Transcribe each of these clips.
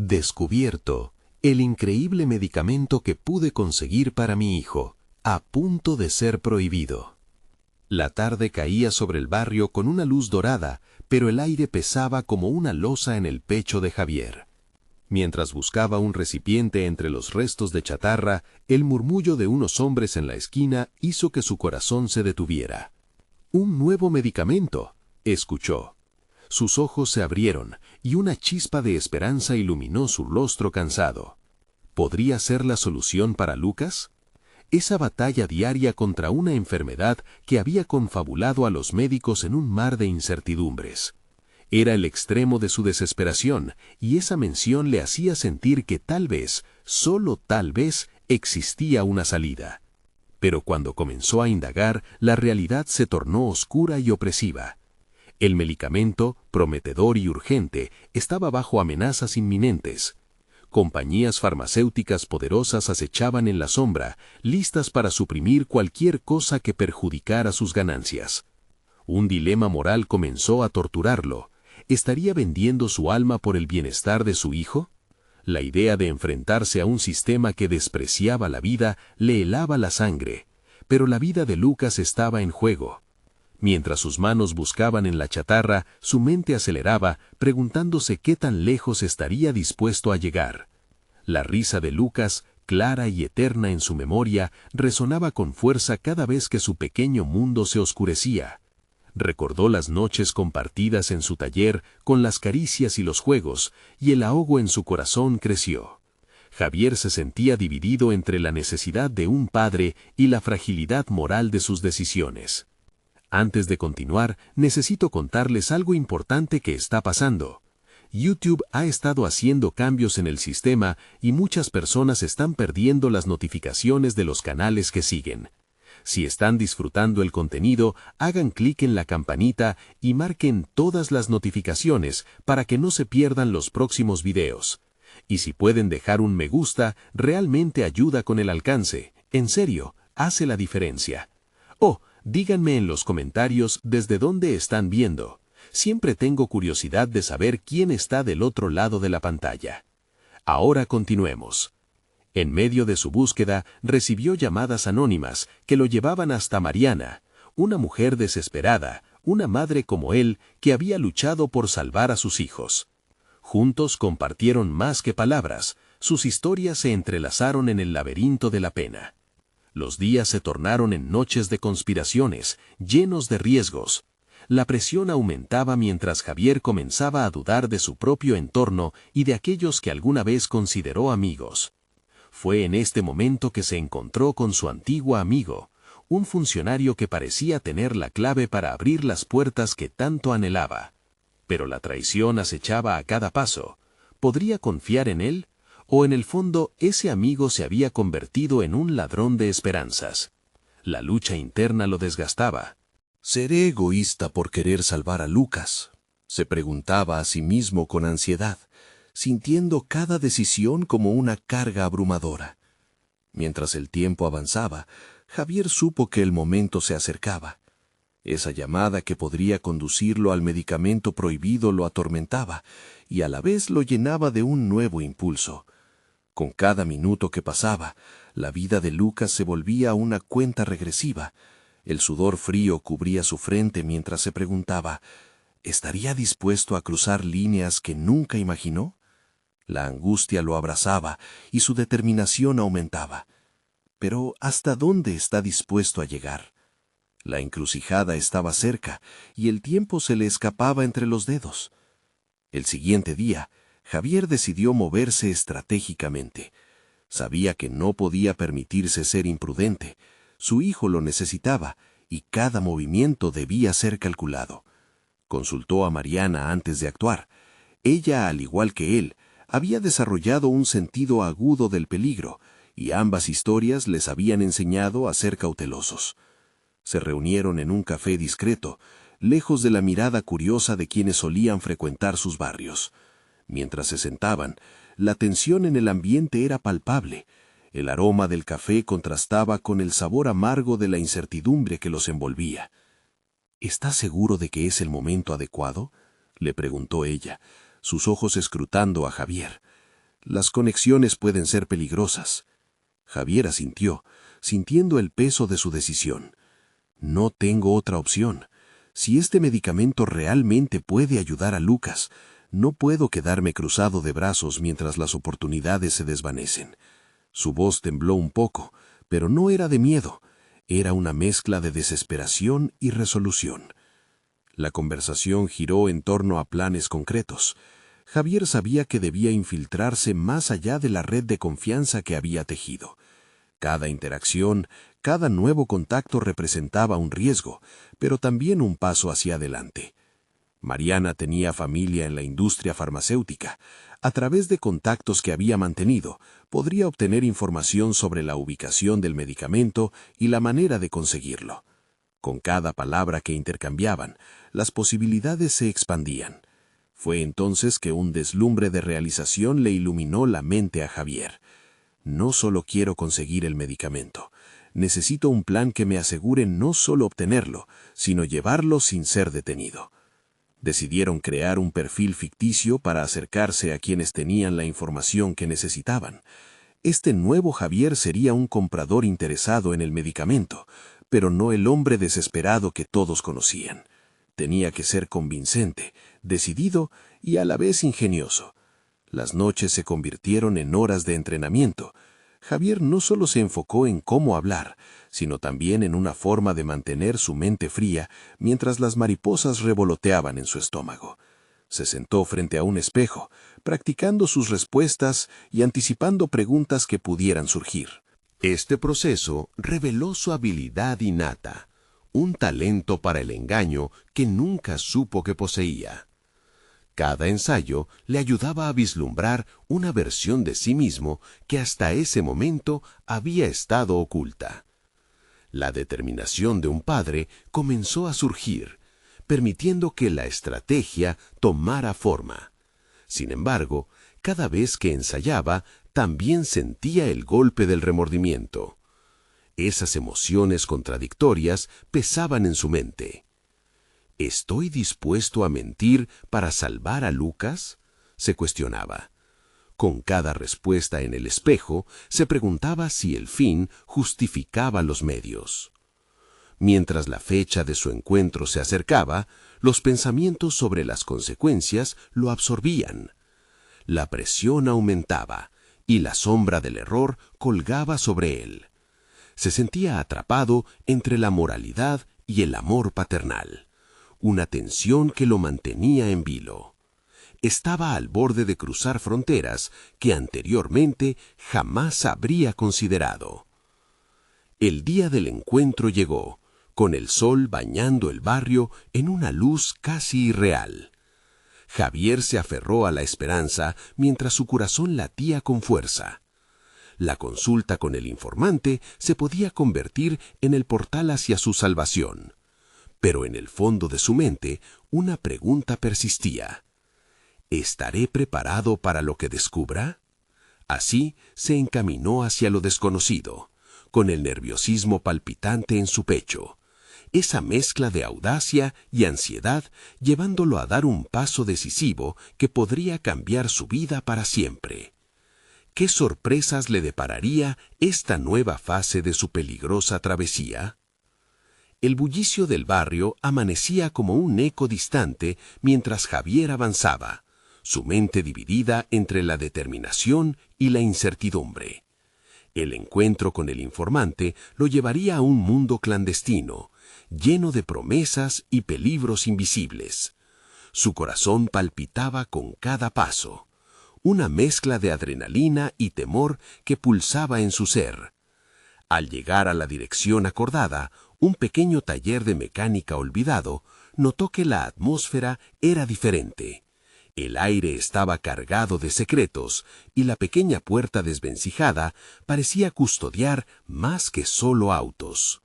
Descubierto, el increíble medicamento que pude conseguir para mi hijo, a punto de ser prohibido. La tarde caía sobre el barrio con una luz dorada, pero el aire pesaba como una losa en el pecho de Javier. Mientras buscaba un recipiente entre los restos de chatarra, el murmullo de unos hombres en la esquina hizo que su corazón se detuviera. «¡Un nuevo medicamento!», escuchó. Sus ojos se abrieron y una chispa de esperanza iluminó su rostro cansado. ¿Podría ser la solución para Lucas? Esa batalla diaria contra una enfermedad que había confabulado a los médicos en un mar de incertidumbres. Era el extremo de su desesperación, y esa mención le hacía sentir que tal vez, solo tal vez, existía una salida. Pero cuando comenzó a indagar, la realidad se tornó oscura y opresiva. El medicamento, prometedor y urgente, estaba bajo amenazas inminentes. Compañías farmacéuticas poderosas acechaban en la sombra, listas para suprimir cualquier cosa que perjudicara sus ganancias. Un dilema moral comenzó a torturarlo. ¿Estaría vendiendo su alma por el bienestar de su hijo? La idea de enfrentarse a un sistema que despreciaba la vida le helaba la sangre, pero la vida de Lucas estaba en juego. Mientras sus manos buscaban en la chatarra, su mente aceleraba, preguntándose qué tan lejos estaría dispuesto a llegar. La risa de Lucas, clara y eterna en su memoria, resonaba con fuerza cada vez que su pequeño mundo se oscurecía. Recordó las noches compartidas en su taller con las caricias y los juegos, y el ahogo en su corazón creció. Javier se sentía dividido entre la necesidad de un padre y la fragilidad moral de sus decisiones. Antes de continuar, necesito contarles algo importante que está pasando. YouTube ha estado haciendo cambios en el sistema y muchas personas están perdiendo las notificaciones de los canales que siguen. Si están disfrutando el contenido, hagan clic en la campanita y marquen todas las notificaciones para que no se pierdan los próximos videos. Y si pueden dejar un me gusta, realmente ayuda con el alcance. En serio, hace la diferencia. Oh, díganme en los comentarios desde dónde están viendo. Siempre tengo curiosidad de saber quién está del otro lado de la pantalla. Ahora continuemos. En medio de su búsqueda, recibió llamadas anónimas que lo llevaban hasta Mariana, una mujer desesperada, una madre como él que había luchado por salvar a sus hijos. Juntos compartieron más que palabras, sus historias se entrelazaron en el laberinto de la pena. Los días se tornaron en noches de conspiraciones, llenos de riesgos. La presión aumentaba mientras Javier comenzaba a dudar de su propio entorno y de aquellos que alguna vez consideró amigos. Fue en este momento que se encontró con su antiguo amigo, un funcionario que parecía tener la clave para abrir las puertas que tanto anhelaba. Pero la traición acechaba a cada paso. ¿Podría confiar en él? ¿O en el fondo ese amigo se había convertido en un ladrón de esperanzas? La lucha interna lo desgastaba. ¿Seré egoísta por querer salvar a Lucas?, se preguntaba a sí mismo con ansiedad, sintiendo cada decisión como una carga abrumadora. Mientras el tiempo avanzaba, Javier supo que el momento se acercaba. Esa llamada que podría conducirlo al medicamento prohibido lo atormentaba y a la vez lo llenaba de un nuevo impulso. Con cada minuto que pasaba, la vida de Lucas se volvía una cuenta regresiva. El sudor frío cubría su frente mientras se preguntaba, ¿estaría dispuesto a cruzar líneas que nunca imaginó? La angustia lo abrazaba y su determinación aumentaba. Pero ¿hasta dónde está dispuesto a llegar? La encrucijada estaba cerca y el tiempo se le escapaba entre los dedos. El siguiente día, Javier decidió moverse estratégicamente. Sabía que no podía permitirse ser imprudente. Su hijo lo necesitaba y cada movimiento debía ser calculado. Consultó a Mariana antes de actuar. Ella, al igual que él, había desarrollado un sentido agudo del peligro, y ambas historias les habían enseñado a ser cautelosos. Se reunieron en un café discreto, lejos de la mirada curiosa de quienes solían frecuentar sus barrios. Mientras se sentaban, la tensión en el ambiente era palpable. El aroma del café contrastaba con el sabor amargo de la incertidumbre que los envolvía. «¿Estás seguro de que es el momento adecuado?», le preguntó ella, sus ojos escrutando a Javier. Las conexiones pueden ser peligrosas. Javier asintió, sintiendo el peso de su decisión. No tengo otra opción. Si este medicamento realmente puede ayudar a Lucas, no puedo quedarme cruzado de brazos mientras las oportunidades se desvanecen. Su voz tembló un poco, pero no era de miedo. Era una mezcla de desesperación y resolución. La conversación giró en torno a planes concretos. Javier sabía que debía infiltrarse más allá de la red de confianza que había tejido. Cada interacción, cada nuevo contacto representaba un riesgo, pero también un paso hacia adelante. Mariana tenía familia en la industria farmacéutica. A través de contactos que había mantenido, podría obtener información sobre la ubicación del medicamento y la manera de conseguirlo. Con cada palabra que intercambiaban, las posibilidades se expandían. Fue entonces que un deslumbre de realización le iluminó la mente a Javier. No solo quiero conseguir el medicamento. Necesito un plan que me asegure no solo obtenerlo, sino llevarlo sin ser detenido. Decidieron crear un perfil ficticio para acercarse a quienes tenían la información que necesitaban. Este nuevo Javier sería un comprador interesado en el medicamento, pero no el hombre desesperado que todos conocían. Tenía que ser convincente, decidido y a la vez ingenioso. Las noches se convirtieron en horas de entrenamiento. Javier no solo se enfocó en cómo hablar, sino también en una forma de mantener su mente fría mientras las mariposas revoloteaban en su estómago. Se sentó frente a un espejo, practicando sus respuestas y anticipando preguntas que pudieran surgir. Este proceso reveló su habilidad innata, un talento para el engaño que nunca supo que poseía. Cada ensayo le ayudaba a vislumbrar una versión de sí mismo que hasta ese momento había estado oculta. La determinación de un padre comenzó a surgir, permitiendo que la estrategia tomara forma. Sin embargo, cada vez que ensayaba, también sentía el golpe del remordimiento. Esas emociones contradictorias pesaban en su mente. ¿Estoy dispuesto a mentir para salvar a Lucas?, se cuestionaba. Con cada respuesta en el espejo, se preguntaba si el fin justificaba los medios. Mientras la fecha de su encuentro se acercaba, los pensamientos sobre las consecuencias lo absorbían. La presión aumentaba y la sombra del error colgaba sobre él. Se sentía atrapado entre la moralidad y el amor paternal, una tensión que lo mantenía en vilo. Estaba al borde de cruzar fronteras que anteriormente jamás habría considerado. El día del encuentro llegó, con el sol bañando el barrio en una luz casi irreal. Javier se aferró a la esperanza mientras su corazón latía con fuerza. La consulta con el informante se podía convertir en el portal hacia su salvación. Pero en el fondo de su mente, una pregunta persistía. ¿Estaré preparado para lo que descubra? Así se encaminó hacia lo desconocido, con el nerviosismo palpitante en su pecho. Esa mezcla de audacia y ansiedad llevándolo a dar un paso decisivo que podría cambiar su vida para siempre. ¿Qué sorpresas le depararía esta nueva fase de su peligrosa travesía? El bullicio del barrio amanecía como un eco distante mientras Javier avanzaba, su mente dividida entre la determinación y la incertidumbre. El encuentro con el informante lo llevaría a un mundo clandestino, lleno de promesas y peligros invisibles. Su corazón palpitaba con cada paso, una mezcla de adrenalina y temor que pulsaba en su ser. Al llegar a la dirección acordada, un pequeño taller de mecánica olvidado, notó que la atmósfera era diferente. El aire estaba cargado de secretos y la pequeña puerta desvencijada parecía custodiar más que solo autos.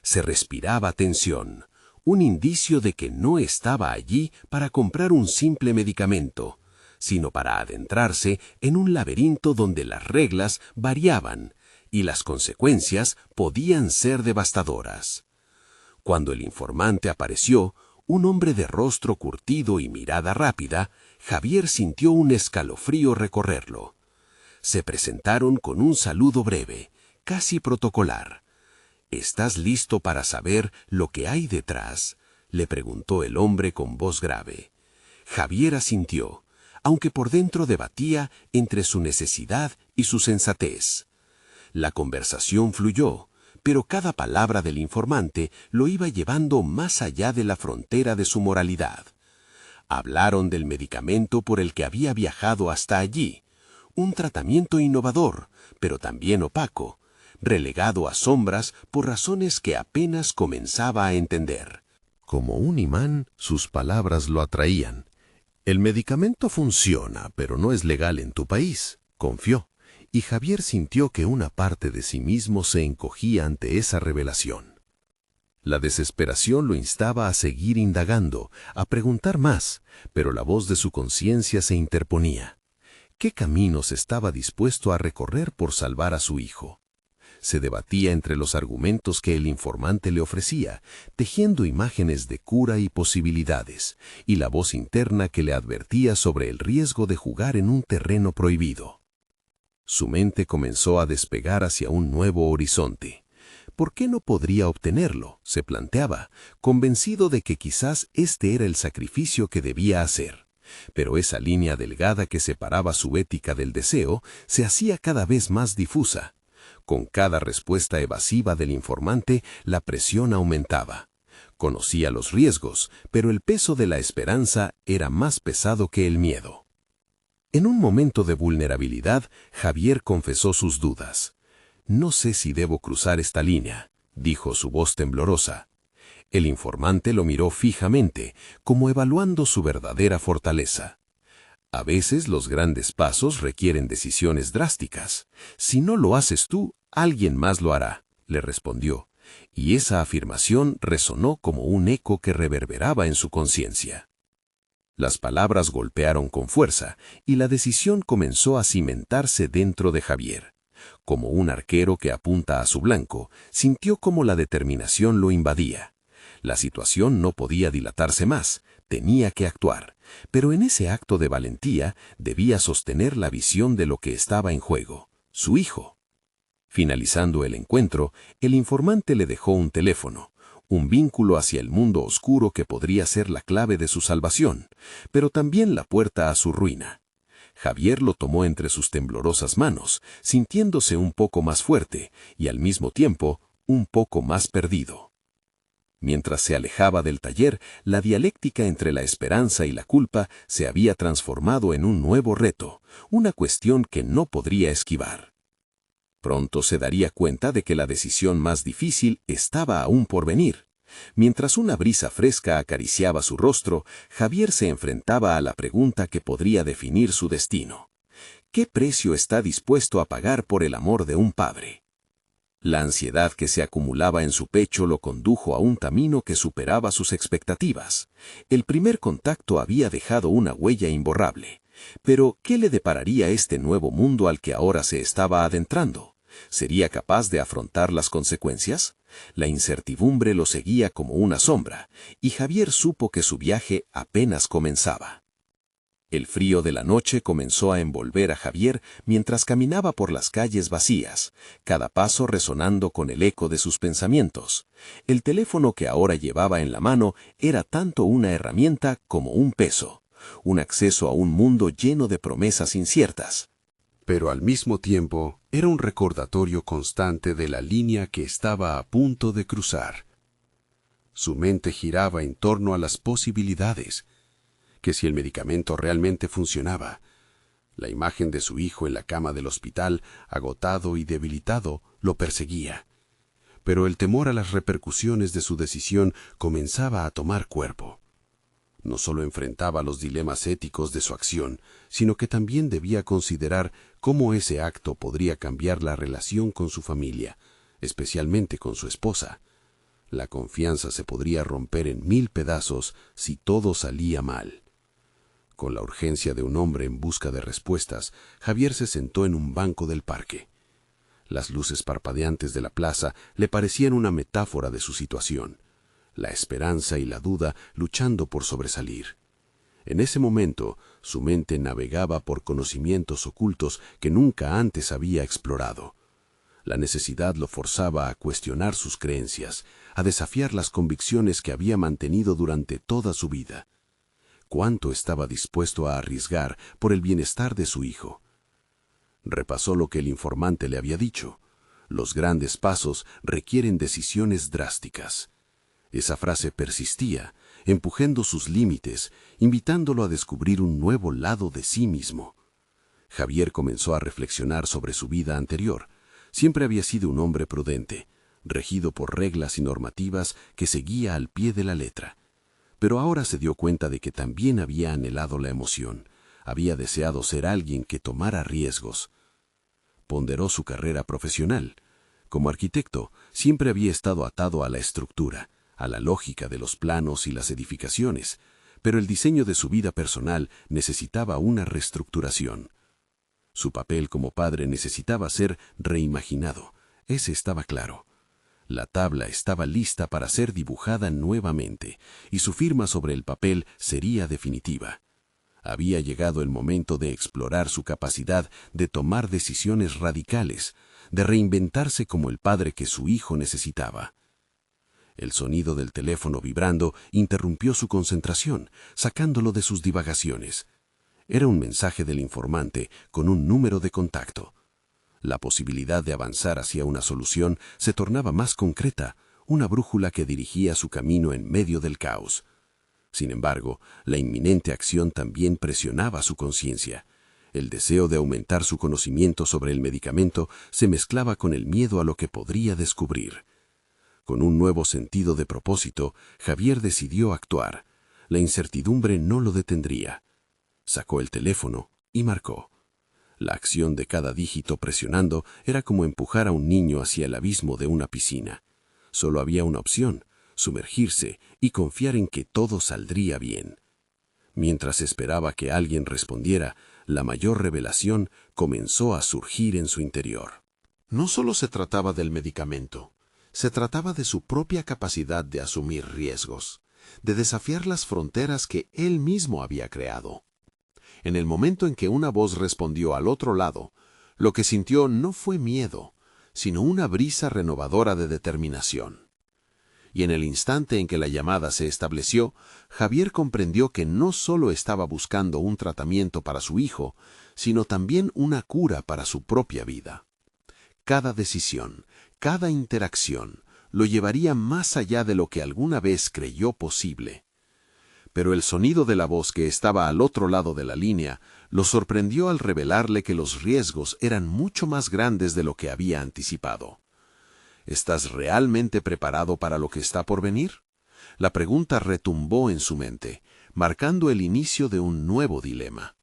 Se respiraba tensión, un indicio de que no estaba allí para comprar un simple medicamento, sino para adentrarse en un laberinto donde las reglas variaban y las consecuencias podían ser devastadoras. Cuando el informante apareció, un hombre de rostro curtido y mirada rápida, Javier sintió un escalofrío recorrerlo. Se presentaron con un saludo breve, casi protocolar. ¿Estás listo para saber lo que hay detrás?, le preguntó el hombre con voz grave. Javier asintió, aunque por dentro debatía entre su necesidad y su sensatez. La conversación fluyó, pero cada palabra del informante lo iba llevando más allá de la frontera de su moralidad. Hablaron del medicamento por el que había viajado hasta allí, un tratamiento innovador, pero también opaco, relegado a sombras por razones que apenas comenzaba a entender. Como un imán, sus palabras lo atraían. El medicamento funciona, pero no es legal en tu país, confió, y Javier sintió que una parte de sí mismo se encogía ante esa revelación. La desesperación lo instaba a seguir indagando, a preguntar más, pero la voz de su conciencia se interponía. ¿Qué caminos estaba dispuesto a recorrer por salvar a su hijo? Se debatía entre los argumentos que el informante le ofrecía, tejiendo imágenes de cura y posibilidades, y la voz interna que le advertía sobre el riesgo de jugar en un terreno prohibido. Su mente comenzó a despegar hacia un nuevo horizonte. ¿Por qué no podría obtenerlo?, se planteaba, convencido de que quizás este era el sacrificio que debía hacer. Pero esa línea delgada que separaba su ética del deseo se hacía cada vez más difusa. Con cada respuesta evasiva del informante, la presión aumentaba. Conocía los riesgos, pero el peso de la esperanza era más pesado que el miedo. En un momento de vulnerabilidad, Javier confesó sus dudas. «No sé si debo cruzar esta línea», dijo su voz temblorosa. El informante lo miró fijamente, como evaluando su verdadera fortaleza. A veces los grandes pasos requieren decisiones drásticas. Si no lo haces tú, alguien más lo hará, le respondió, y esa afirmación resonó como un eco que reverberaba en su conciencia. Las palabras golpearon con fuerza, y la decisión comenzó a cimentarse dentro de Javier. Como un arquero que apunta a su blanco, sintió como la determinación lo invadía. La situación no podía dilatarse más, tenía que actuar, pero en ese acto de valentía debía sostener la visión de lo que estaba en juego, su hijo. Finalizando el encuentro, el informante le dejó un teléfono, un vínculo hacia el mundo oscuro que podría ser la clave de su salvación, pero también la puerta a su ruina. Javier lo tomó entre sus temblorosas manos, sintiéndose un poco más fuerte y al mismo tiempo un poco más perdido. Mientras se alejaba del taller, la dialéctica entre la esperanza y la culpa se había transformado en un nuevo reto, una cuestión que no podría esquivar. Pronto se daría cuenta de que la decisión más difícil estaba aún por venir. Mientras una brisa fresca acariciaba su rostro, Javier se enfrentaba a la pregunta que podría definir su destino. ¿Qué precio está dispuesto a pagar por el amor de un padre? La ansiedad que se acumulaba en su pecho lo condujo a un camino que superaba sus expectativas. El primer contacto había dejado una huella imborrable. Pero, ¿qué le depararía este nuevo mundo al que ahora se estaba adentrando? ¿Sería capaz de afrontar las consecuencias? La incertidumbre lo seguía como una sombra, y Javier supo que su viaje apenas comenzaba. El frío de la noche comenzó a envolver a Javier mientras caminaba por las calles vacías, cada paso resonando con el eco de sus pensamientos. El teléfono que ahora llevaba en la mano era tanto una herramienta como un peso, un acceso a un mundo lleno de promesas inciertas. Pero al mismo tiempo era un recordatorio constante de la línea que estaba a punto de cruzar. Su mente giraba en torno a las posibilidades, que si el medicamento realmente funcionaba. La imagen de su hijo en la cama del hospital, agotado y debilitado, lo perseguía. Pero el temor a las repercusiones de su decisión comenzaba a tomar cuerpo. No solo enfrentaba los dilemas éticos de su acción, sino que también debía considerar cómo ese acto podría cambiar la relación con su familia, especialmente con su esposa. La confianza se podría romper en 1000 pedazos si todo salía mal. Con la urgencia de un hombre en busca de respuestas, Javier se sentó en un banco del parque. Las luces parpadeantes de la plaza le parecían una metáfora de su situación. La esperanza y la duda luchando por sobresalir. En ese momento, su mente navegaba por conocimientos ocultos que nunca antes había explorado. La necesidad lo forzaba a cuestionar sus creencias, a desafiar las convicciones que había mantenido durante toda su vida. ¿Cuánto estaba dispuesto a arriesgar por el bienestar de su hijo? Repasó lo que el informante le había dicho. Los grandes pasos requieren decisiones drásticas. Esa frase persistía, empujando sus límites, invitándolo a descubrir un nuevo lado de sí mismo. Javier comenzó a reflexionar sobre su vida anterior. Siempre había sido un hombre prudente, regido por reglas y normativas que seguía al pie de la letra. Pero ahora se dio cuenta de que también había anhelado la emoción, había deseado ser alguien que tomara riesgos. Ponderó su carrera profesional. Como arquitecto, siempre había estado atado a la estructura, a la lógica de los planos y las edificaciones, pero el diseño de su vida personal necesitaba una reestructuración. Su papel como padre necesitaba ser reimaginado, ese estaba claro. La tabla estaba lista para ser dibujada nuevamente, y su firma sobre el papel sería definitiva. Había llegado el momento de explorar su capacidad de tomar decisiones radicales, de reinventarse como el padre que su hijo necesitaba. El sonido del teléfono vibrando interrumpió su concentración, sacándolo de sus divagaciones. Era un mensaje del informante con un número de contacto. La posibilidad de avanzar hacia una solución se tornaba más concreta, una brújula que dirigía su camino en medio del caos. Sin embargo, la inminente acción también presionaba su conciencia. El deseo de aumentar su conocimiento sobre el medicamento se mezclaba con el miedo a lo que podría descubrir. Con un nuevo sentido de propósito, Javier decidió actuar. La incertidumbre no lo detendría. Sacó el teléfono y marcó. La acción de cada dígito presionando era como empujar a un niño hacia el abismo de una piscina. Solo había una opción: sumergirse y confiar en que todo saldría bien. Mientras esperaba que alguien respondiera, la mayor revelación comenzó a surgir en su interior. No solo se trataba del medicamento, se trataba de su propia capacidad de asumir riesgos, de desafiar las fronteras que él mismo había creado. En el momento en que una voz respondió al otro lado, lo que sintió no fue miedo, sino una brisa renovadora de determinación. Y en el instante en que la llamada se estableció, Javier comprendió que no solo estaba buscando un tratamiento para su hijo, sino también una cura para su propia vida. Cada decisión, cada interacción, lo llevaría más allá de lo que alguna vez creyó posible. Pero el sonido de la voz que estaba al otro lado de la línea lo sorprendió al revelarle que los riesgos eran mucho más grandes de lo que había anticipado. ¿Estás realmente preparado para lo que está por venir? La pregunta retumbó en su mente, marcando el inicio de un nuevo dilema.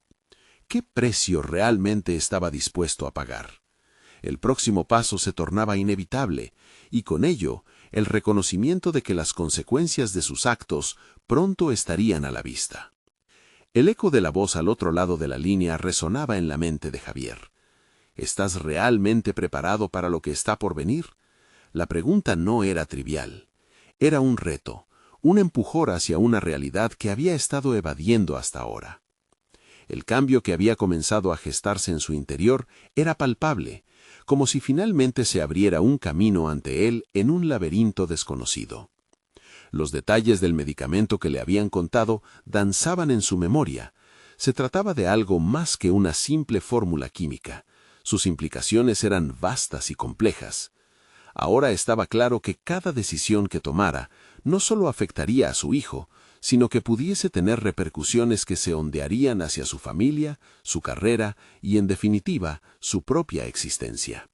¿Qué precio realmente estaba dispuesto a pagar? El próximo paso se tornaba inevitable, y con ello, el reconocimiento de que las consecuencias de sus actos pronto estarían a la vista. El eco de la voz al otro lado de la línea resonaba en la mente de Javier. ¿Estás realmente preparado para lo que está por venir? La pregunta no era trivial. Era un reto, un empujón hacia una realidad que había estado evadiendo hasta ahora. El cambio que había comenzado a gestarse en su interior era palpable, como si finalmente se abriera un camino ante él en un laberinto desconocido. Los detalles del medicamento que le habían contado danzaban en su memoria. Se trataba de algo más que una simple fórmula química. Sus implicaciones eran vastas y complejas. Ahora estaba claro que cada decisión que tomara no solo afectaría a su hijo, sino que pudiese tener repercusiones que se ondearían hacia su familia, su carrera y, en definitiva, su propia existencia.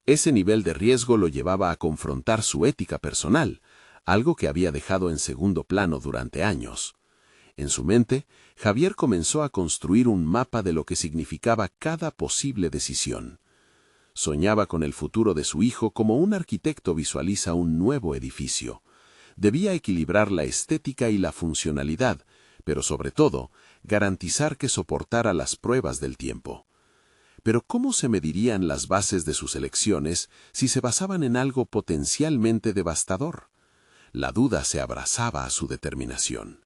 Ese nivel de riesgo lo llevaba a confrontar su ética personal, algo que había dejado en segundo plano durante años. En su mente, Javier comenzó a construir un mapa de lo que significaba cada posible decisión. Soñaba con el futuro de su hijo como un arquitecto visualiza un nuevo edificio. Debía equilibrar la estética y la funcionalidad, pero sobre todo, garantizar que soportara las pruebas del tiempo. Pero ¿cómo se medirían las bases de sus elecciones si se basaban en algo potencialmente devastador? La duda se abrazaba a su determinación.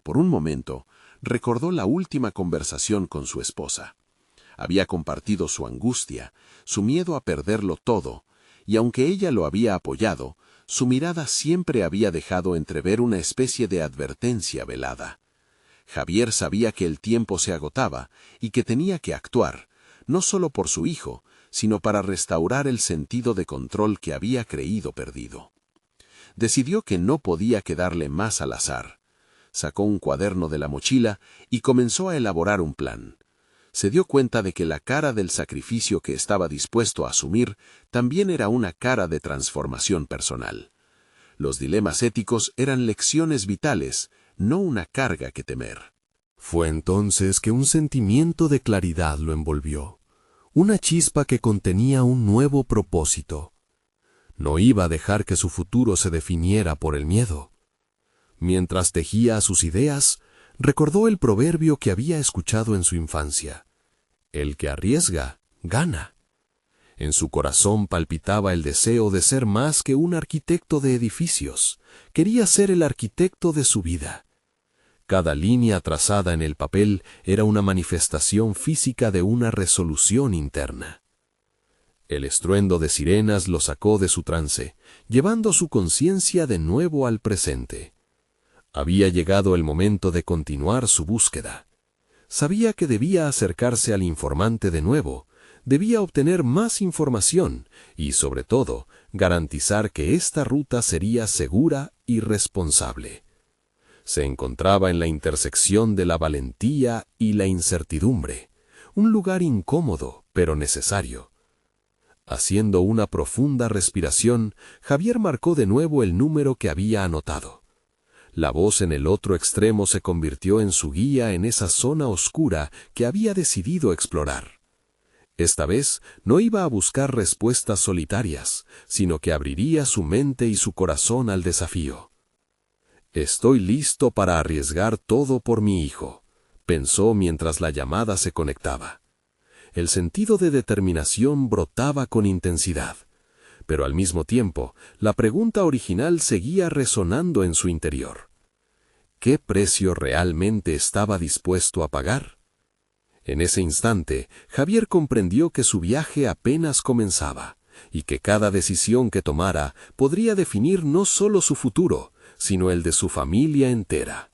Por un momento, recordó la última conversación con su esposa. Había compartido su angustia, su miedo a perderlo todo, y aunque ella lo había apoyado, su mirada siempre había dejado entrever una especie de advertencia velada. Javier sabía que el tiempo se agotaba y que tenía que actuar, no solo por su hijo, sino para restaurar el sentido de control que había creído perdido. Decidió que no podía quedarle más al azar. Sacó un cuaderno de la mochila y comenzó a elaborar un plan. Se dio cuenta de que la cara del sacrificio que estaba dispuesto a asumir también era una cara de transformación personal. Los dilemas éticos eran lecciones vitales, no una carga que temer. Fue entonces que un sentimiento de claridad lo envolvió, una chispa que contenía un nuevo propósito. No iba a dejar que su futuro se definiera por el miedo. Mientras tejía sus ideas, recordó el proverbio que había escuchado en su infancia: el que arriesga, gana. En su corazón palpitaba el deseo de ser más que un arquitecto de edificios. Quería ser el arquitecto de su vida. Cada línea trazada en el papel era una manifestación física de una resolución interna. El estruendo de sirenas lo sacó de su trance, llevando su conciencia de nuevo al presente. Había llegado el momento de continuar su búsqueda. Sabía que debía acercarse al informante de nuevo, debía obtener más información y, sobre todo, garantizar que esta ruta sería segura y responsable. Se encontraba en la intersección de la valentía y la incertidumbre, un lugar incómodo pero necesario. Haciendo una profunda respiración, Javier marcó de nuevo el número que había anotado. La voz en el otro extremo se convirtió en su guía en esa zona oscura que había decidido explorar. Esta vez no iba a buscar respuestas solitarias, sino que abriría su mente y su corazón al desafío. «Estoy listo para arriesgar todo por mi hijo», pensó mientras la llamada se conectaba. El sentido de determinación brotaba con intensidad, pero al mismo tiempo, la pregunta original seguía resonando en su interior. ¿Qué precio realmente estaba dispuesto a pagar? En ese instante, Javier comprendió que su viaje apenas comenzaba, y que cada decisión que tomara podría definir no solo su futuro, sino el de su familia entera.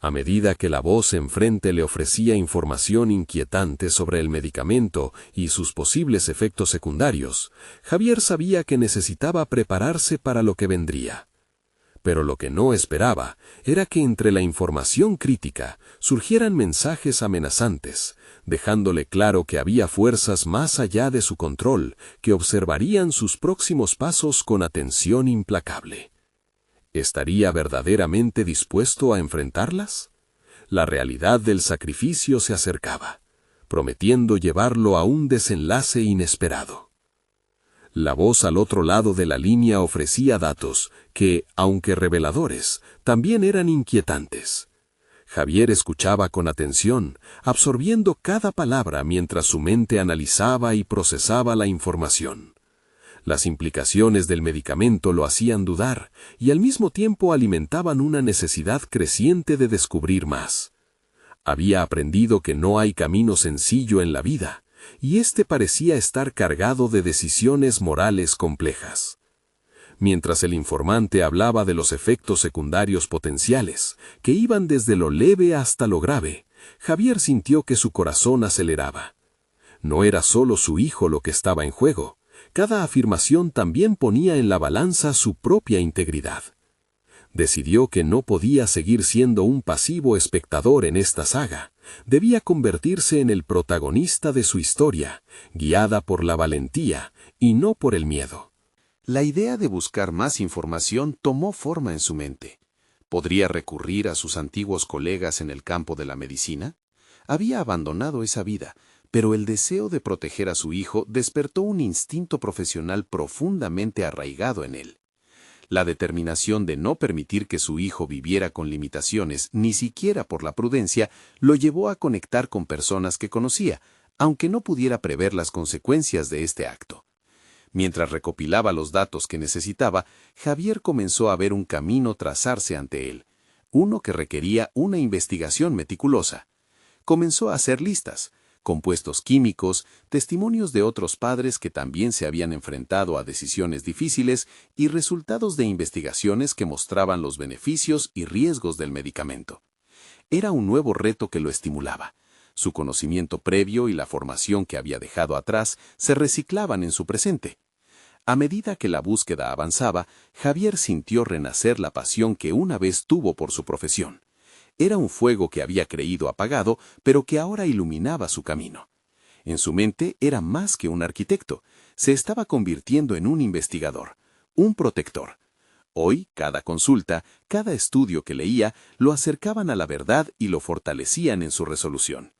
A medida que la voz enfrente le ofrecía información inquietante sobre el medicamento y sus posibles efectos secundarios, Javier sabía que necesitaba prepararse para lo que vendría. Pero lo que no esperaba era que entre la información crítica surgieran mensajes amenazantes, dejándole claro que había fuerzas más allá de su control que observarían sus próximos pasos con atención implacable. ¿Estaría verdaderamente dispuesto a enfrentarlas? La realidad del sacrificio se acercaba, prometiendo llevarlo a un desenlace inesperado. La voz al otro lado de la línea ofrecía datos que, aunque reveladores, también eran inquietantes. Javier escuchaba con atención, absorbiendo cada palabra mientras su mente analizaba y procesaba la información. Las implicaciones del medicamento lo hacían dudar y al mismo tiempo alimentaban una necesidad creciente de descubrir más. Había aprendido que no hay camino sencillo en la vida, y este parecía estar cargado de decisiones morales complejas. Mientras el informante hablaba de los efectos secundarios potenciales, que iban desde lo leve hasta lo grave, Javier sintió que su corazón aceleraba. No era solo su hijo lo que estaba en juego. Cada afirmación también ponía en la balanza su propia integridad. Decidió que no podía seguir siendo un pasivo espectador en esta saga. Debía convertirse en el protagonista de su historia, guiada por la valentía y no por el miedo. La idea de buscar más información tomó forma en su mente. ¿Podría recurrir a sus antiguos colegas en el campo de la medicina? Había abandonado esa vida, pero el deseo de proteger a su hijo despertó un instinto profesional profundamente arraigado en él. La determinación de no permitir que su hijo viviera con limitaciones, ni siquiera por la prudencia, lo llevó a conectar con personas que conocía, aunque no pudiera prever las consecuencias de este acto. Mientras recopilaba los datos que necesitaba, Javier comenzó a ver un camino trazarse ante él, uno que requería una investigación meticulosa. Comenzó a hacer listas, compuestos químicos, testimonios de otros padres que también se habían enfrentado a decisiones difíciles y resultados de investigaciones que mostraban los beneficios y riesgos del medicamento. Era un nuevo reto que lo estimulaba. Su conocimiento previo y la formación que había dejado atrás se reciclaban en su presente. A medida que la búsqueda avanzaba, Javier sintió renacer la pasión que una vez tuvo por su profesión. Era un fuego que había creído apagado, pero que ahora iluminaba su camino. En su mente era más que un arquitecto, se estaba convirtiendo en un investigador, un protector. Hoy, cada consulta, cada estudio que leía, lo acercaban a la verdad y lo fortalecían en su resolución.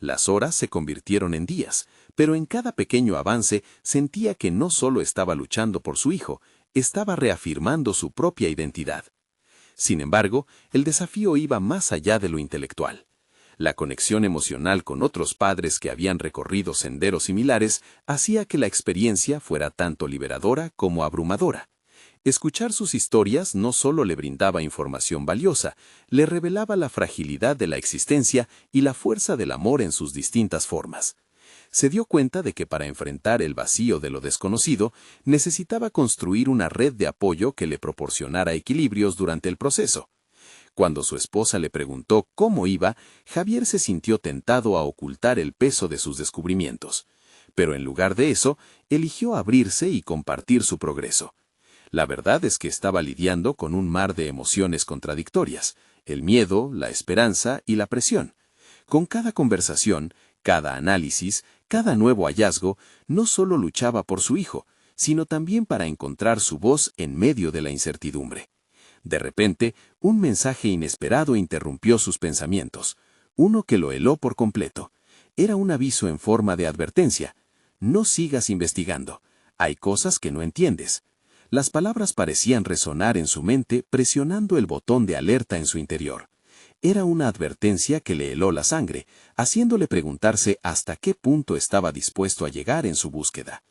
Las horas se convirtieron en días, pero en cada pequeño avance sentía que no solo estaba luchando por su hijo, estaba reafirmando su propia identidad. Sin embargo, el desafío iba más allá de lo intelectual. La conexión emocional con otros padres que habían recorrido senderos similares hacía que la experiencia fuera tanto liberadora como abrumadora. Escuchar sus historias no solo le brindaba información valiosa, le revelaba la fragilidad de la existencia y la fuerza del amor en sus distintas formas. Se dio cuenta de que para enfrentar el vacío de lo desconocido, necesitaba construir una red de apoyo que le proporcionara equilibrios durante el proceso. Cuando su esposa le preguntó cómo iba, Javier se sintió tentado a ocultar el peso de sus descubrimientos. Pero en lugar de eso, eligió abrirse y compartir su progreso. La verdad es que estaba lidiando con un mar de emociones contradictorias, el miedo, la esperanza y la presión. Con cada conversación, cada análisis, cada nuevo hallazgo, no solo luchaba por su hijo, sino también para encontrar su voz en medio de la incertidumbre. De repente, un mensaje inesperado interrumpió sus pensamientos, uno que lo heló por completo. Era un aviso en forma de advertencia. No sigas investigando. Hay cosas que no entiendes. Las palabras parecían resonar en su mente, presionando el botón de alerta en su interior. Era una advertencia que le heló la sangre, haciéndole preguntarse hasta qué punto estaba dispuesto a llegar en su búsqueda.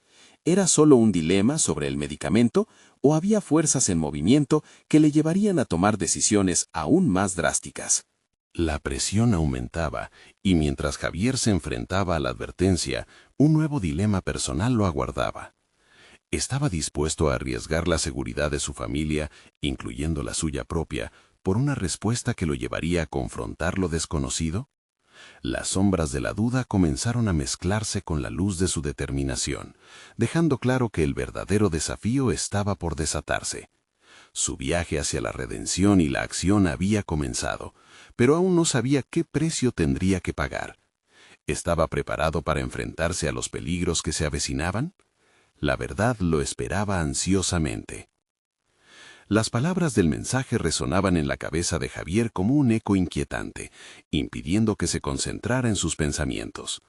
¿Era solo un dilema sobre el medicamento o había fuerzas en movimiento que le llevarían a tomar decisiones aún más drásticas? La presión aumentaba, y mientras Javier se enfrentaba a la advertencia, un nuevo dilema personal lo aguardaba. ¿Estaba dispuesto a arriesgar la seguridad de su familia, incluyendo la suya propia, por una respuesta que lo llevaría a confrontar lo desconocido? Las sombras de la duda comenzaron a mezclarse con la luz de su determinación, dejando claro que el verdadero desafío estaba por desatarse. Su viaje hacia la redención y la acción había comenzado, pero aún no sabía qué precio tendría que pagar. ¿Estaba preparado para enfrentarse a los peligros que se avecinaban? La verdad lo esperaba ansiosamente. Las palabras del mensaje resonaban en la cabeza de Javier como un eco inquietante, impidiendo que se concentrara en sus pensamientos.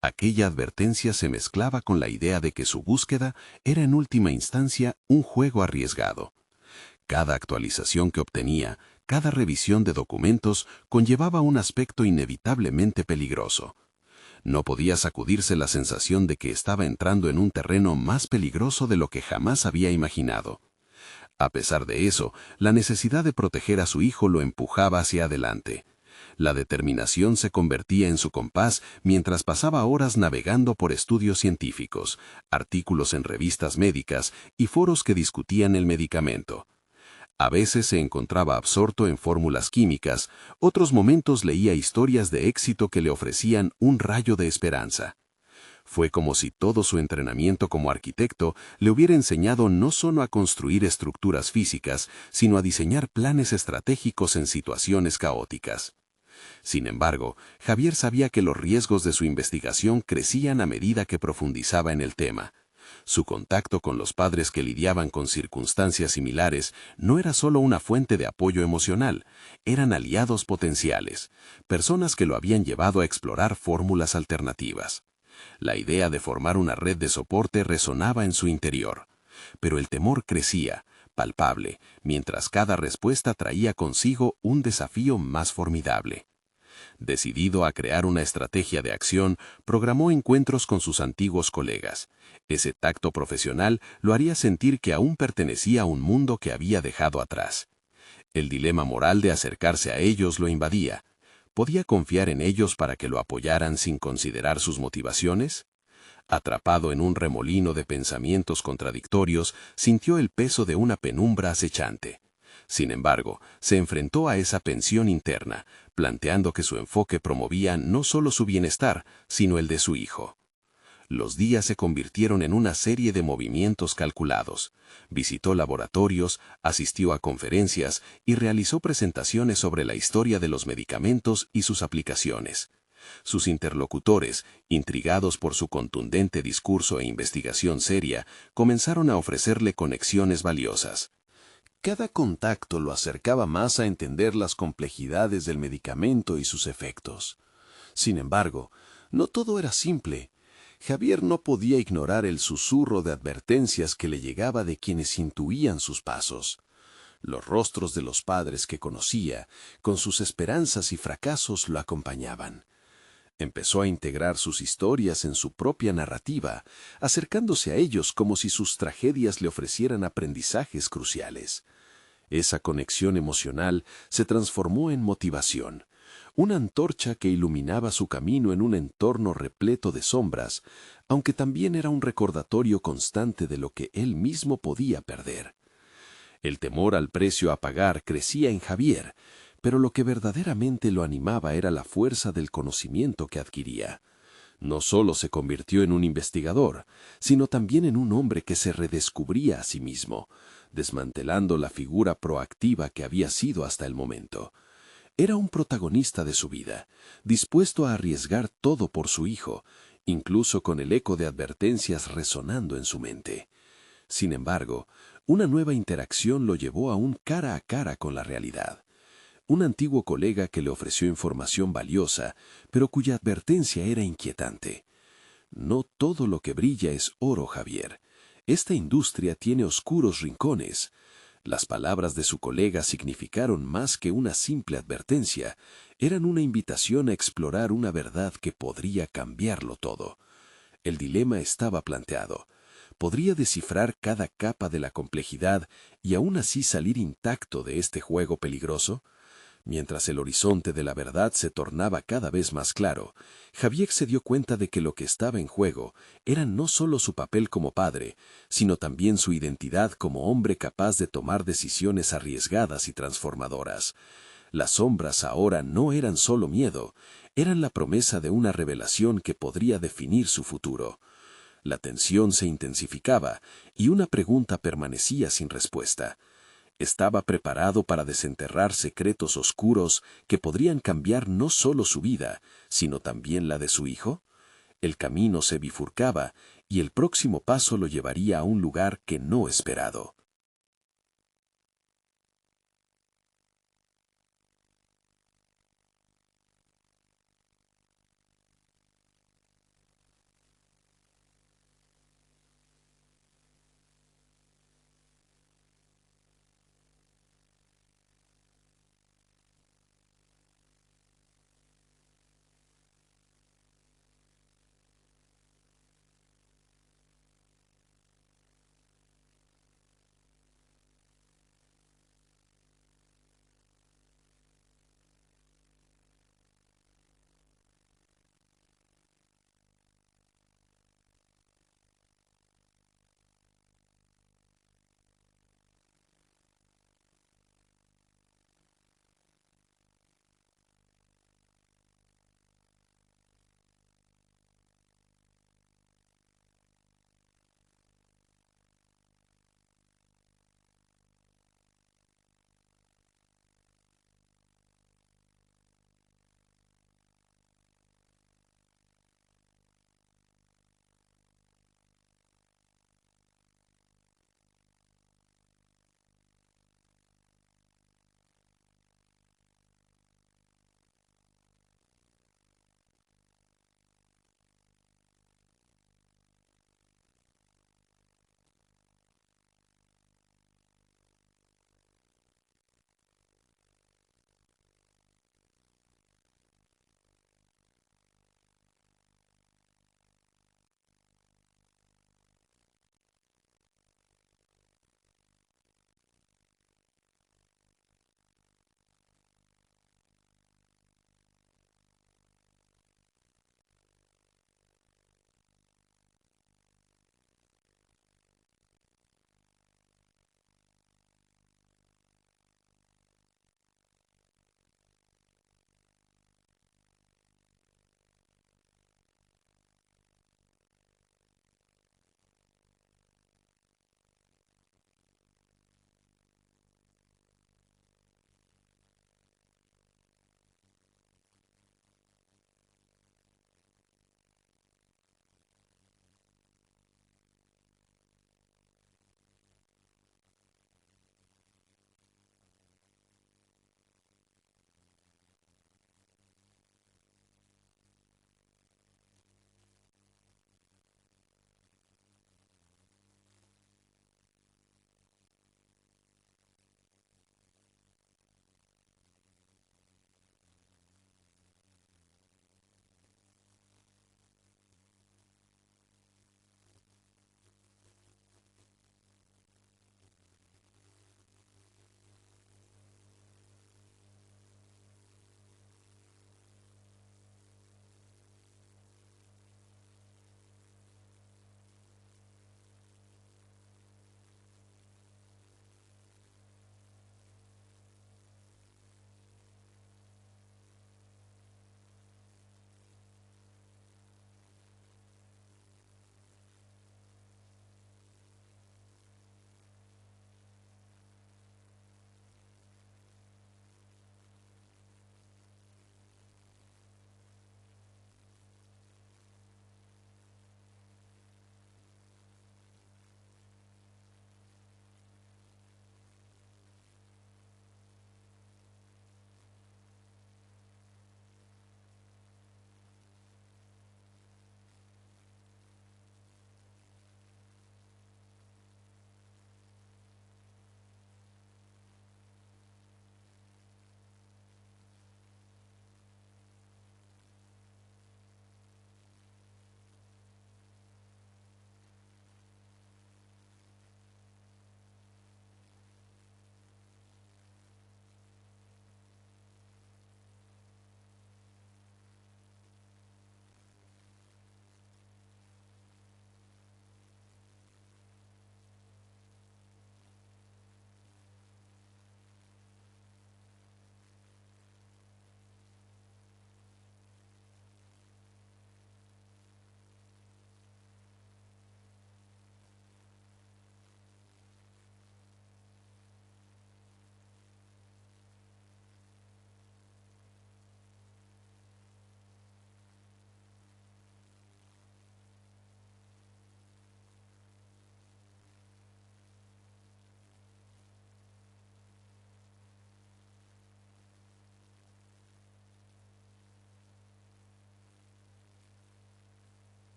Aquella advertencia se mezclaba con la idea de que su búsqueda era en última instancia un juego arriesgado. Cada actualización que obtenía, cada revisión de documentos, conllevaba un aspecto inevitablemente peligroso. No podía sacudirse la sensación de que estaba entrando en un terreno más peligroso de lo que jamás había imaginado. A pesar de eso, la necesidad de proteger a su hijo lo empujaba hacia adelante. La determinación se convertía en su compás mientras pasaba horas navegando por estudios científicos, artículos en revistas médicas y foros que discutían el medicamento. A veces se encontraba absorto en fórmulas químicas, otros momentos leía historias de éxito que le ofrecían un rayo de esperanza. Fue como si todo su entrenamiento como arquitecto le hubiera enseñado no solo a construir estructuras físicas, sino a diseñar planes estratégicos en situaciones caóticas. Sin embargo, Javier sabía que los riesgos de su investigación crecían a medida que profundizaba en el tema. Su contacto con los padres que lidiaban con circunstancias similares no era solo una fuente de apoyo emocional, eran aliados potenciales, personas que lo habían llevado a explorar fórmulas alternativas. La idea de formar una red de soporte resonaba en su interior, pero el temor crecía, palpable, mientras cada respuesta traía consigo un desafío más formidable. Decidido a crear una estrategia de acción, programó encuentros con sus antiguos colegas. Ese tacto profesional lo haría sentir que aún pertenecía a un mundo que había dejado atrás. El dilema moral de acercarse a ellos lo invadía. ¿Podía confiar en ellos para que lo apoyaran sin considerar sus motivaciones? Atrapado en un remolino de pensamientos contradictorios, sintió el peso de una penumbra acechante. Sin embargo, se enfrentó a esa tensión interna, planteando que su enfoque promovía no solo su bienestar, sino el de su hijo. Los días se convirtieron en una serie de movimientos calculados. Visitó laboratorios, asistió a conferencias y realizó presentaciones sobre la historia de los medicamentos y sus aplicaciones. Sus interlocutores, intrigados por su contundente discurso e investigación seria, comenzaron a ofrecerle conexiones valiosas. Cada contacto lo acercaba más a entender las complejidades del medicamento y sus efectos. Sin embargo, no todo era simple. Javier no podía ignorar el susurro de advertencias que le llegaba de quienes intuían sus pasos. Los rostros de los padres que conocía, con sus esperanzas y fracasos, lo acompañaban. Empezó a integrar sus historias en su propia narrativa, acercándose a ellos como si sus tragedias le ofrecieran aprendizajes cruciales. Esa conexión emocional se transformó en motivación, una antorcha que iluminaba su camino en un entorno repleto de sombras, aunque también era un recordatorio constante de lo que él mismo podía perder. El temor al precio a pagar crecía en Javier, pero lo que verdaderamente lo animaba era la fuerza del conocimiento que adquiría. No solo se convirtió en un investigador, sino también en un hombre que se redescubría a sí mismo, desmantelando la figura proactiva que había sido hasta el momento. Era un protagonista de su vida, dispuesto a arriesgar todo por su hijo, incluso con el eco de advertencias resonando en su mente. Sin embargo, una nueva interacción lo llevó a un cara a cara con la realidad. Un antiguo colega que le ofreció información valiosa, pero cuya advertencia era inquietante. No todo lo que brilla es oro, Javier. Esta industria tiene oscuros rincones. Las palabras de su colega significaron más que una simple advertencia, eran una invitación a explorar una verdad que podría cambiarlo todo. El dilema estaba planteado. ¿Podría descifrar cada capa de la complejidad y aún así salir intacto de este juego peligroso? Mientras el horizonte de la verdad se tornaba cada vez más claro, Javier se dio cuenta de que lo que estaba en juego era no solo su papel como padre, sino también su identidad como hombre capaz de tomar decisiones arriesgadas y transformadoras. Las sombras ahora no eran solo miedo, eran la promesa de una revelación que podría definir su futuro. La tensión se intensificaba y una pregunta permanecía sin respuesta. Estaba preparado para desenterrar secretos oscuros que podrían cambiar no solo su vida, sino también la de su hijo. El camino se bifurcaba y el próximo paso lo llevaría a un lugar que no esperado.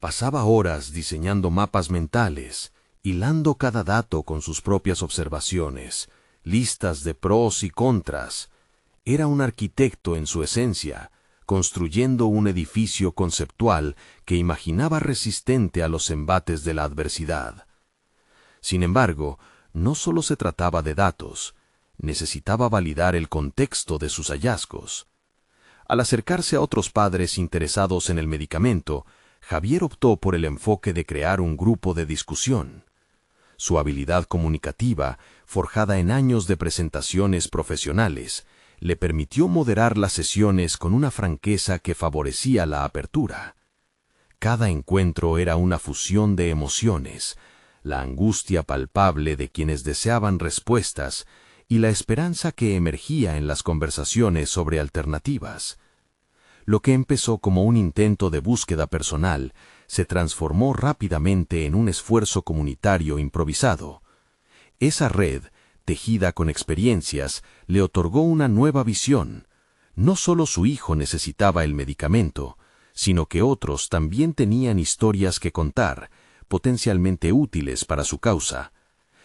Pasaba horas diseñando mapas mentales, hilando cada dato con sus propias observaciones, listas de pros y contras. Era un arquitecto en su esencia, construyendo un edificio conceptual que imaginaba resistente a los embates de la adversidad. Sin embargo, no solo se trataba de datos, necesitaba validar el contexto de sus hallazgos. Al acercarse a otros padres interesados en el medicamento, Javier optó por el enfoque de crear un grupo de discusión. Su habilidad comunicativa, forjada en años de presentaciones profesionales, le permitió moderar las sesiones con una franqueza que favorecía la apertura. Cada encuentro era una fusión de emociones, la angustia palpable de quienes deseaban respuestas y la esperanza que emergía en las conversaciones sobre alternativas. Lo que empezó como un intento de búsqueda personal se transformó rápidamente en un esfuerzo comunitario improvisado. Esa red, tejida con experiencias, le otorgó una nueva visión. No solo su hijo necesitaba el medicamento, sino que otros también tenían historias que contar, potencialmente útiles para su causa.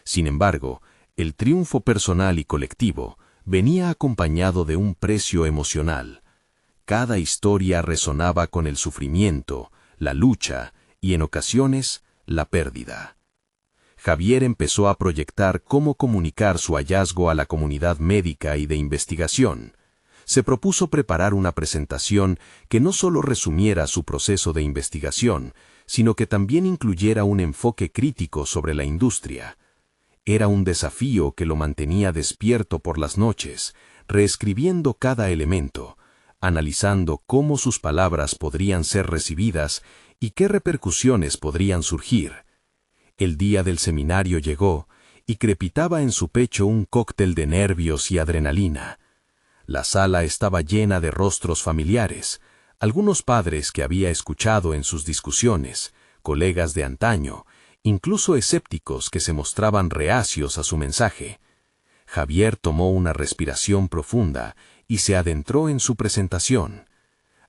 Sin embargo, el triunfo personal y colectivo venía acompañado de un precio emocional. Cada historia resonaba con el sufrimiento, la lucha y, en ocasiones, la pérdida. Javier empezó a proyectar cómo comunicar su hallazgo a la comunidad médica y de investigación. Se propuso preparar una presentación que no solo resumiera su proceso de investigación, sino que también incluyera un enfoque crítico sobre la industria. Era un desafío que lo mantenía despierto por las noches, reescribiendo cada elemento, analizando cómo sus palabras podrían ser recibidas y qué repercusiones podrían surgir. El día del seminario llegó y crepitaba en su pecho un cóctel de nervios y adrenalina. La sala estaba llena de rostros familiares, algunos padres que había escuchado en sus discusiones, colegas de antaño, incluso escépticos que se mostraban reacios a su mensaje. Javier tomó una respiración profunda y se adentró en su presentación.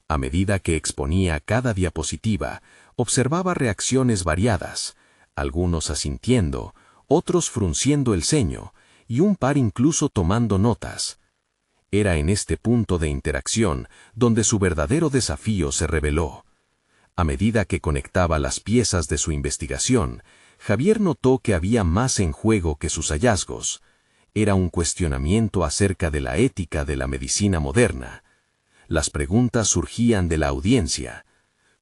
A medida que exponía cada diapositiva, observaba reacciones variadas, algunos asintiendo, otros frunciendo el ceño, y un par incluso tomando notas. Era en este punto de interacción donde su verdadero desafío se reveló. A medida que conectaba las piezas de su investigación, Javier notó que había más en juego que sus hallazgos. Era un cuestionamiento acerca de la ética de la medicina moderna. Las preguntas surgían de la audiencia.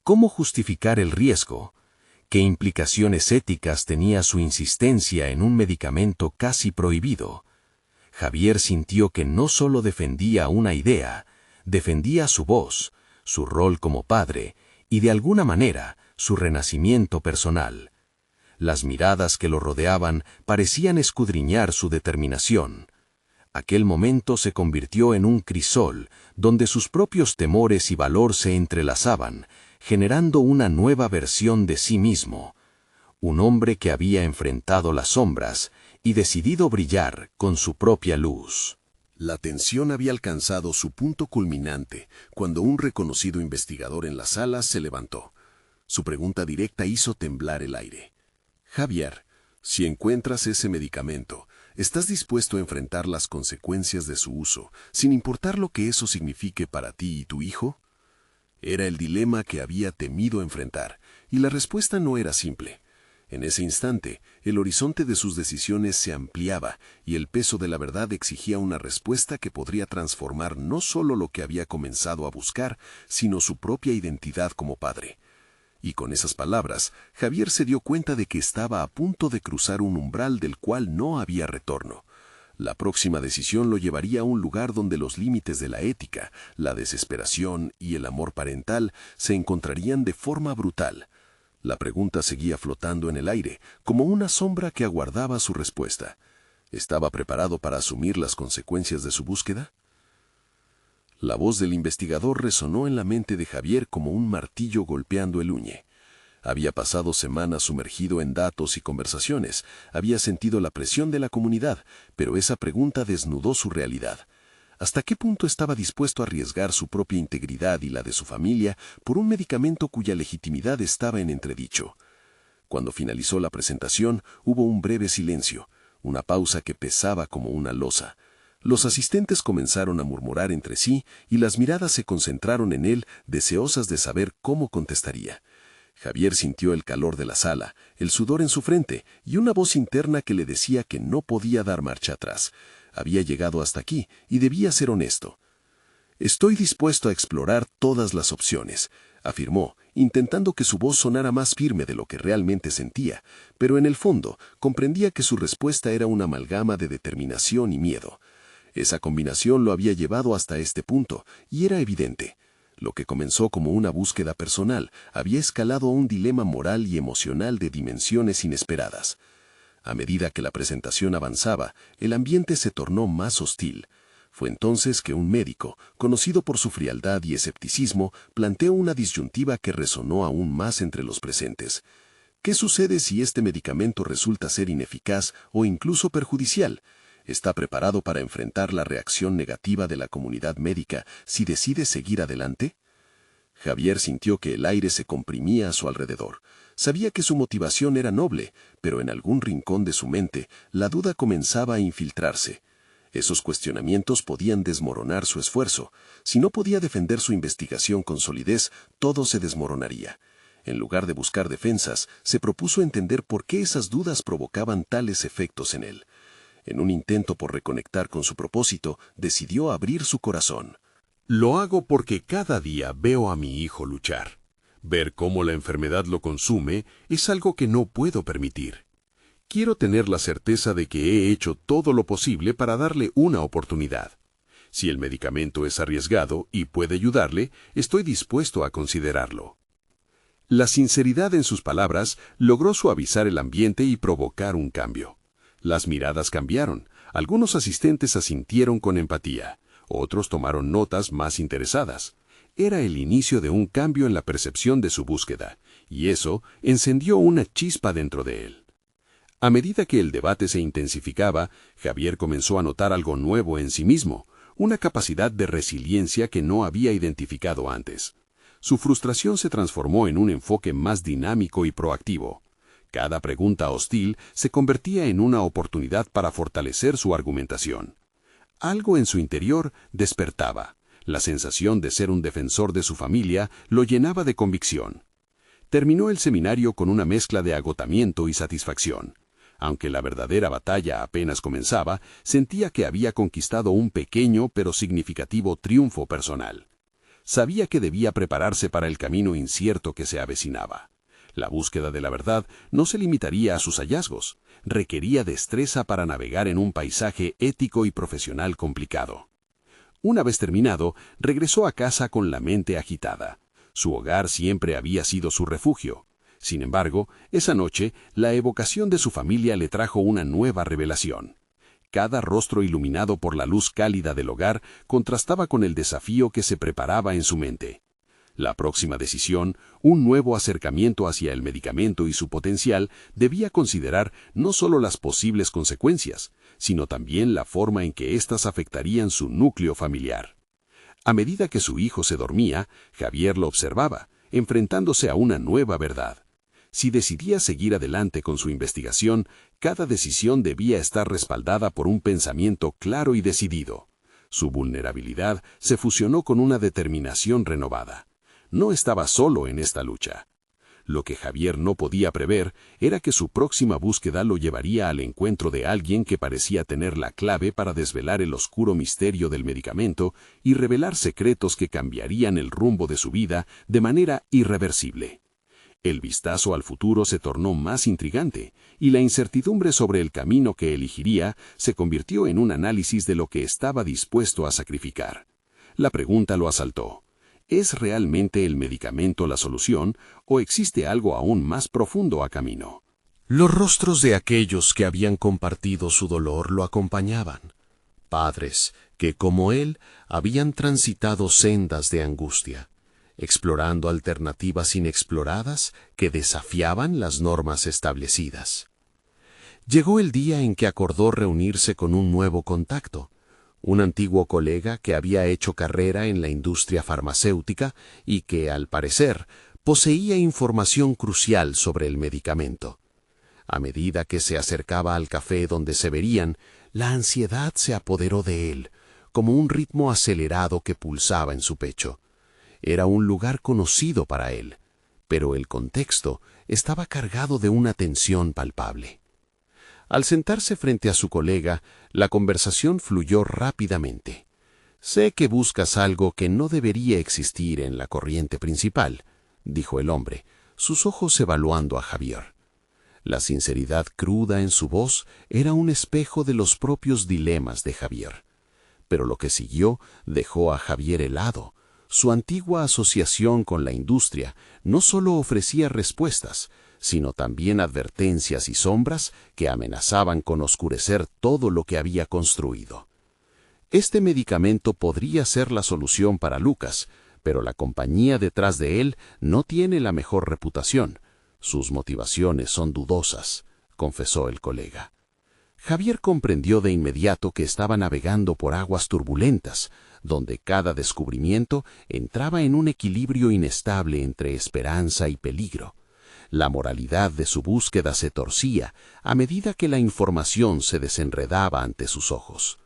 ¿Cómo justificar el riesgo? ¿Qué implicaciones éticas tenía su insistencia en un medicamento casi prohibido? Javier sintió que no solo defendía una idea, defendía su voz, su rol como padre y, de alguna manera, su renacimiento personal. Las miradas que lo rodeaban parecían escudriñar su determinación. Aquel momento se convirtió en un crisol donde sus propios temores y valor se entrelazaban, generando una nueva versión de sí mismo. Un hombre que había enfrentado las sombras y decidido brillar con su propia luz. La tensión había alcanzado su punto culminante cuando un reconocido investigador en la sala se levantó. Su pregunta directa hizo temblar el aire. Javier, si encuentras ese medicamento, ¿estás dispuesto a enfrentar las consecuencias de su uso, sin importar lo que eso signifique para ti y tu hijo? Era el dilema que había temido enfrentar, y la respuesta no era simple. En ese instante, el horizonte de sus decisiones se ampliaba y el peso de la verdad exigía una respuesta que podría transformar no solo lo que había comenzado a buscar, sino su propia identidad como padre. Y con esas palabras, Javier se dio cuenta de que estaba a punto de cruzar un umbral del cual no había retorno. La próxima decisión lo llevaría a un lugar donde los límites de la ética, la desesperación y el amor parental se encontrarían de forma brutal. La pregunta seguía flotando en el aire, como una sombra que aguardaba su respuesta. ¿Estaba preparado para asumir las consecuencias de su búsqueda? La voz del investigador resonó en la mente de Javier como un martillo golpeando el uñe. Había pasado semanas sumergido en datos y conversaciones, había sentido la presión de la comunidad, pero esa pregunta desnudó su realidad. ¿Hasta qué punto estaba dispuesto a arriesgar su propia integridad y la de su familia por un medicamento cuya legitimidad estaba en entredicho? Cuando finalizó la presentación, hubo un breve silencio, una pausa que pesaba como una losa. Los asistentes comenzaron a murmurar entre sí y las miradas se concentraron en él, deseosas de saber cómo contestaría. Javier sintió el calor de la sala, el sudor en su frente y una voz interna que le decía que no podía dar marcha atrás. Había llegado hasta aquí y debía ser honesto. «Estoy dispuesto a explorar todas las opciones», afirmó, intentando que su voz sonara más firme de lo que realmente sentía, pero en el fondo comprendía que su respuesta era una amalgama de determinación y miedo. Esa combinación lo había llevado hasta este punto, y era evidente. Lo que comenzó como una búsqueda personal había escalado a un dilema moral y emocional de dimensiones inesperadas. A medida que la presentación avanzaba, el ambiente se tornó más hostil. Fue entonces que un médico, conocido por su frialdad y escepticismo, planteó una disyuntiva que resonó aún más entre los presentes. ¿Qué sucede si este medicamento resulta ser ineficaz o incluso perjudicial? ¿Está preparado para enfrentar la reacción negativa de la comunidad médica si decide seguir adelante? Javier sintió que el aire se comprimía a su alrededor. Sabía que su motivación era noble, pero en algún rincón de su mente la duda comenzaba a infiltrarse. Esos cuestionamientos podían desmoronar su esfuerzo. Si no podía defender su investigación con solidez, todo se desmoronaría. En lugar de buscar defensas, se propuso entender por qué esas dudas provocaban tales efectos en él. En un intento por reconectar con su propósito, decidió abrir su corazón. Lo hago porque cada día veo a mi hijo luchar. Ver cómo la enfermedad lo consume es algo que no puedo permitir. Quiero tener la certeza de que he hecho todo lo posible para darle una oportunidad. Si el medicamento es arriesgado y puede ayudarle, estoy dispuesto a considerarlo. La sinceridad en sus palabras logró suavizar el ambiente y provocar un cambio. Las miradas cambiaron. Algunos asistentes asintieron con empatía. Otros tomaron notas más interesadas. Era el inicio de un cambio en la percepción de su búsqueda, y eso encendió una chispa dentro de él. A medida que el debate se intensificaba, Javier comenzó a notar algo nuevo en sí mismo, una capacidad de resiliencia que no había identificado antes. Su frustración se transformó en un enfoque más dinámico y proactivo. Cada pregunta hostil se convertía en una oportunidad para fortalecer su argumentación. Algo en su interior despertaba. La sensación de ser un defensor de su familia lo llenaba de convicción. Terminó el seminario con una mezcla de agotamiento y satisfacción. Aunque la verdadera batalla apenas comenzaba, sentía que había conquistado un pequeño pero significativo triunfo personal. Sabía que debía prepararse para el camino incierto que se avecinaba. La búsqueda de la verdad no se limitaría a sus hallazgos, requería destreza para navegar en un paisaje ético y profesional complicado. Una vez terminado, regresó a casa con la mente agitada. Su hogar siempre había sido su refugio. Sin embargo, esa noche, la evocación de su familia le trajo una nueva revelación. Cada rostro iluminado por la luz cálida del hogar contrastaba con el desafío que se preparaba en su mente. La próxima decisión, un nuevo acercamiento hacia el medicamento y su potencial, debía considerar no solo las posibles consecuencias, sino también la forma en que éstas afectarían su núcleo familiar. A medida que su hijo se dormía, Javier lo observaba, enfrentándose a una nueva verdad. Si decidía seguir adelante con su investigación, cada decisión debía estar respaldada por un pensamiento claro y decidido. Su vulnerabilidad se fusionó con una determinación renovada. No estaba solo en esta lucha. Lo que Javier no podía prever era que su próxima búsqueda lo llevaría al encuentro de alguien que parecía tener la clave para desvelar el oscuro misterio del medicamento y revelar secretos que cambiarían el rumbo de su vida de manera irreversible. El vistazo al futuro se tornó más intrigante, y la incertidumbre sobre el camino que elegiría se convirtió en un análisis de lo que estaba dispuesto a sacrificar. La pregunta lo asaltó. ¿Es realmente el medicamento la solución o existe algo aún más profundo a camino? Los rostros de aquellos que habían compartido su dolor lo acompañaban. Padres que, como él, habían transitado sendas de angustia, explorando alternativas inexploradas que desafiaban las normas establecidas. Llegó el día en que acordó reunirse con un nuevo contacto, un antiguo colega que había hecho carrera en la industria farmacéutica y que, al parecer, poseía información crucial sobre el medicamento. A medida que se acercaba al café donde se verían, la ansiedad se apoderó de él, como un ritmo acelerado que pulsaba en su pecho. Era un lugar conocido para él, pero el contexto estaba cargado de una tensión palpable. Al sentarse frente a su colega, la conversación fluyó rápidamente. «Sé que buscas algo que no debería existir en la corriente principal», dijo el hombre, sus ojos evaluando a Javier. La sinceridad cruda en su voz era un espejo de los propios dilemas de Javier. Pero lo que siguió dejó a Javier helado. Su antigua asociación con la industria no solo ofrecía respuestas, sino también advertencias y sombras que amenazaban con oscurecer todo lo que había construido. Este medicamento podría ser la solución para Lucas, pero la compañía detrás de él no tiene la mejor reputación. Sus motivaciones son dudosas, confesó el colega. Javier comprendió de inmediato que estaba navegando por aguas turbulentas, donde cada descubrimiento entraba en un equilibrio inestable entre esperanza y peligro. La moralidad de su búsqueda se torcía a medida que la información se desenredaba ante sus ojos.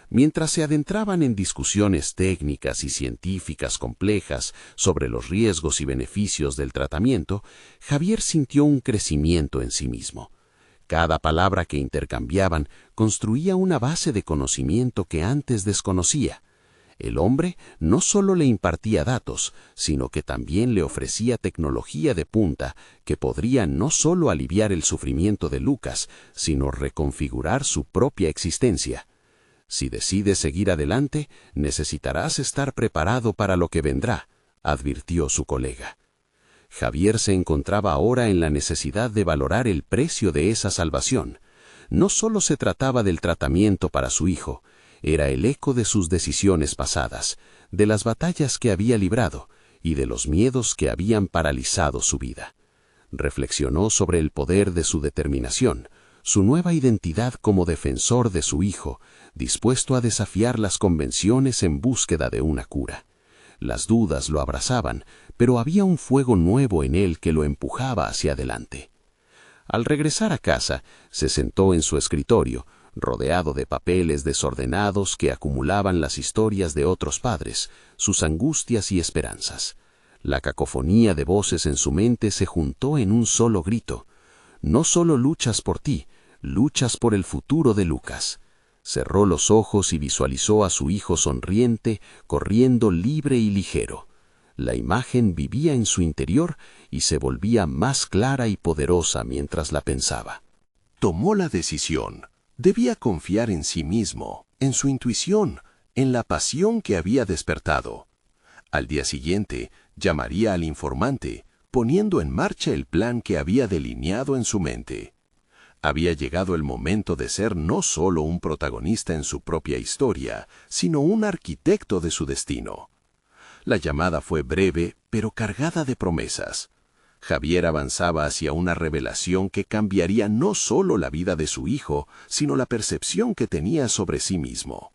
Mientras se adentraban en discusiones técnicas y científicas complejas sobre los riesgos y beneficios del tratamiento, Javier sintió un crecimiento en sí mismo. Cada palabra que intercambiaban construía una base de conocimiento que antes desconocía. El hombre no solo le impartía datos, sino que también le ofrecía tecnología de punta que podría no solo aliviar el sufrimiento de Lucas, sino reconfigurar su propia existencia. Si decides seguir adelante, necesitarás estar preparado para lo que vendrá, advirtió su colega. Javier se encontraba ahora en la necesidad de valorar el precio de esa salvación. No solo se trataba del tratamiento para su hijo, era el eco de sus decisiones pasadas, de las batallas que había librado y de los miedos que habían paralizado su vida. Reflexionó sobre el poder de su determinación, su nueva identidad como defensor de su hijo, dispuesto a desafiar las convenciones en búsqueda de una cura. Las dudas lo abrazaban, pero había un fuego nuevo en él que lo empujaba hacia adelante. Al regresar a casa, se sentó en su escritorio, rodeado de papeles desordenados que acumulaban las historias de otros padres, sus angustias y esperanzas. La cacofonía de voces en su mente se juntó en un solo grito. No solo luchas por ti, luchas por el futuro de Lucas. Cerró los ojos y visualizó a su hijo sonriente, corriendo libre y ligero. La imagen vivía en su interior y se volvía más clara y poderosa mientras la pensaba. Tomó la decisión. Debía confiar en sí mismo, en su intuición, en la pasión que había despertado. Al día siguiente, llamaría al informante, poniendo en marcha el plan que había delineado en su mente. Había llegado el momento de ser no solo un protagonista en su propia historia, sino un arquitecto de su destino. La llamada fue breve, pero cargada de promesas. Javier avanzaba hacia una revelación que cambiaría no solo la vida de su hijo, sino la percepción que tenía sobre sí mismo.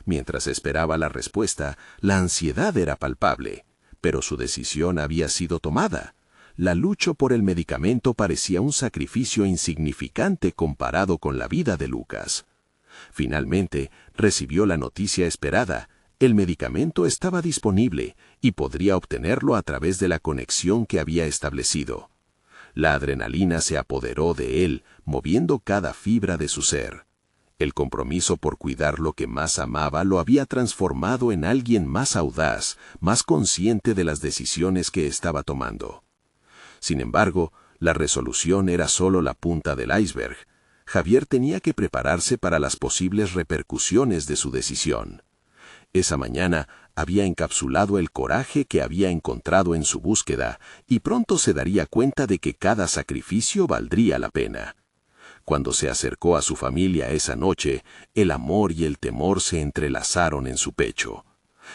Mientras esperaba la respuesta, la ansiedad era palpable, pero su decisión había sido tomada. La lucha por el medicamento parecía un sacrificio insignificante comparado con la vida de Lucas. Finalmente, recibió la noticia esperada. El medicamento estaba disponible y podría obtenerlo a través de la conexión que había establecido. La adrenalina se apoderó de él, moviendo cada fibra de su ser. El compromiso por cuidar lo que más amaba lo había transformado en alguien más audaz, más consciente de las decisiones que estaba tomando. Sin embargo, la resolución era solo la punta del iceberg. Javier tenía que prepararse para las posibles repercusiones de su decisión. Esa mañana había encapsulado el coraje que había encontrado en su búsqueda y pronto se daría cuenta de que cada sacrificio valdría la pena. Cuando se acercó a su familia esa noche, el amor y el temor se entrelazaron en su pecho.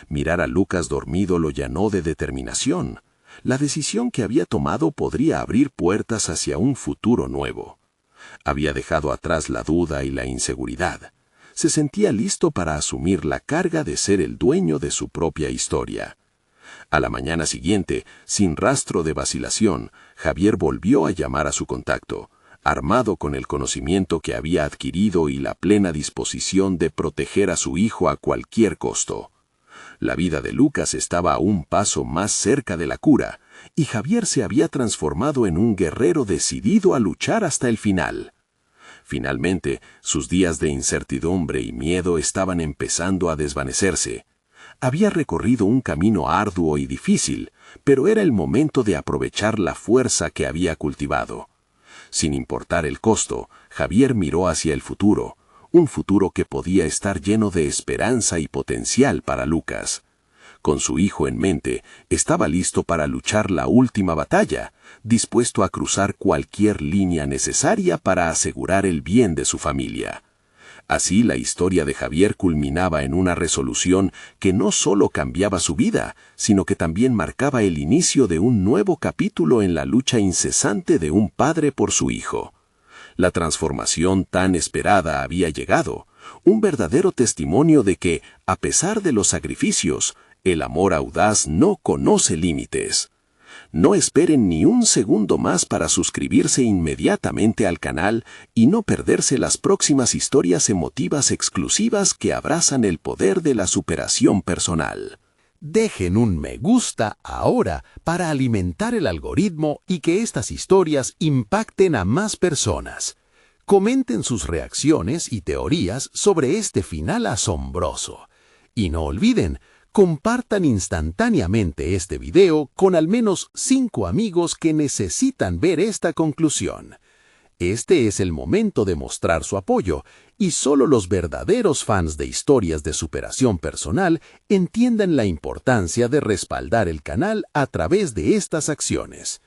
Mirar a Lucas dormido lo llenó de determinación. La decisión que había tomado podría abrir puertas hacia un futuro nuevo. Había dejado atrás la duda y la inseguridad. se sentía listo para asumir la carga de ser el dueño de su propia historia. A la mañana siguiente, sin rastro de vacilación, Javier volvió a llamar a su contacto, armado con el conocimiento que había adquirido y la plena disposición de proteger a su hijo a cualquier costo. La vida de Lucas estaba a un paso más cerca de la cura, y Javier se había transformado en un guerrero decidido a luchar hasta el final. Finalmente, sus días de incertidumbre y miedo estaban empezando a desvanecerse. Había recorrido un camino arduo y difícil, pero era el momento de aprovechar la fuerza que había cultivado. Sin importar el costo, Javier miró hacia el futuro, un futuro que podía estar lleno de esperanza y potencial para Lucas. Con su hijo en mente, estaba listo para luchar la última batalla, dispuesto a cruzar cualquier línea necesaria para asegurar el bien de su familia. Así, la historia de Javier culminaba en una resolución que no solo cambiaba su vida, sino que también marcaba el inicio de un nuevo capítulo en la lucha incesante de un padre por su hijo. La transformación tan esperada había llegado, un verdadero testimonio de que, a pesar de los sacrificios, el amor audaz no conoce límites. No esperen ni un segundo más para suscribirse inmediatamente al canal y no perderse las próximas historias emotivas exclusivas que abrazan el poder de la superación personal. Dejen un me gusta ahora para alimentar el algoritmo y que estas historias impacten a más personas. Comenten sus reacciones y teorías sobre este final asombroso. Y no olviden, compartan instantáneamente este video con al menos 5 amigos que necesitan ver esta conclusión. Este es el momento de mostrar su apoyo, y solo los verdaderos fans de historias de superación personal entiendan la importancia de respaldar el canal a través de estas acciones.